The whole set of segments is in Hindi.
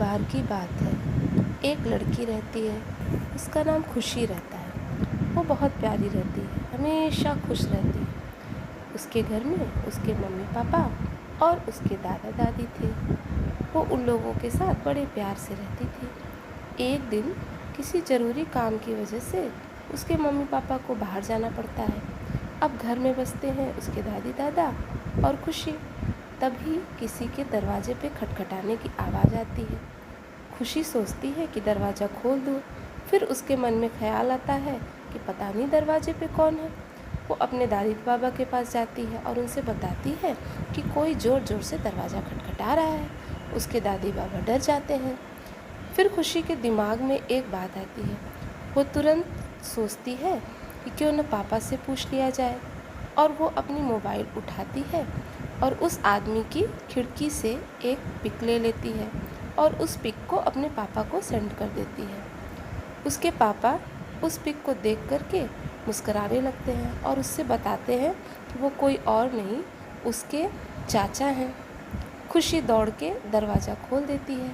बार की बात है। एक लड़की रहती है, उसका नाम खुशी रहता है। वो बहुत प्यारी रहती है, हमेशा खुश रहती है। उसके घर में उसके मम्मी पापा और उसके दादा दादी थे। वो उन लोगों के साथ बड़े प्यार से रहती थी। एक दिन किसी ज़रूरी काम की वजह से उसके मम्मी पापा को बाहर जाना पड़ता है। अब घर में बसते हैं उसके दादी दादा और खुशी। तभी किसी के दरवाजे पे खटखटाने की आवाज़ आती है। खुशी सोचती है कि दरवाज़ा खोल दूँ। फिर उसके मन में ख्याल आता है कि पता नहीं दरवाजे पे कौन है। वो अपने दादी बाबा के पास जाती है और उनसे बताती है कि कोई ज़ोर ज़ोर से दरवाज़ा खटखटा रहा है। उसके दादी बाबा डर जाते हैं। फिर खुशी के दिमाग में एक बात आती है। वो तुरंत सोचती है कि क्यों न पापा से पूछ लिया जाए, और वो अपनी मोबाइल उठाती है और उस आदमी की खिड़की से एक पिक ले लेती है और उस पिक को अपने पापा को सेंड कर देती है। उसके पापा उस पिक को देख कर के मुस्कराने लगते हैं और उससे बताते हैं कि वो कोई और नहीं, उसके चाचा हैं। खुशी दौड़ के दरवाज़ा खोल देती है।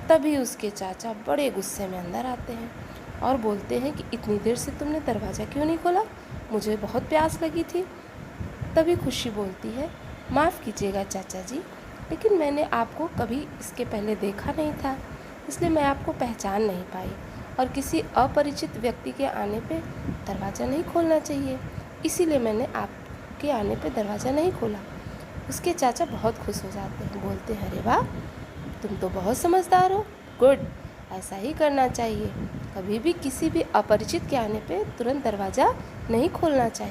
तभी उसके चाचा बड़े गुस्से में अंदर आते हैं और बोलते हैं कि इतनी देर से तुमने दरवाज़ा क्यों नहीं खोला? मुझे बहुत प्यास लगी थी। तभी खुशी बोलती है, माफ़ कीजिएगा चाचा जी, लेकिन मैंने आपको कभी इसके पहले देखा नहीं था, इसलिए मैं आपको पहचान नहीं पाई, और किसी अपरिचित व्यक्ति के आने पे दरवाज़ा नहीं खोलना चाहिए, इसीलिए मैंने आपके आने पे दरवाज़ा नहीं खोला। उसके चाचा बहुत खुश हो जाते हैं, बोलते हैं, अरे वाह, तुम तो बहुत समझदार हो, गुड, ऐसा ही करना चाहिए। कभी भी किसी भी अपरिचित के आने पे तुरंत दरवाज़ा नहीं खोलना चाहिए।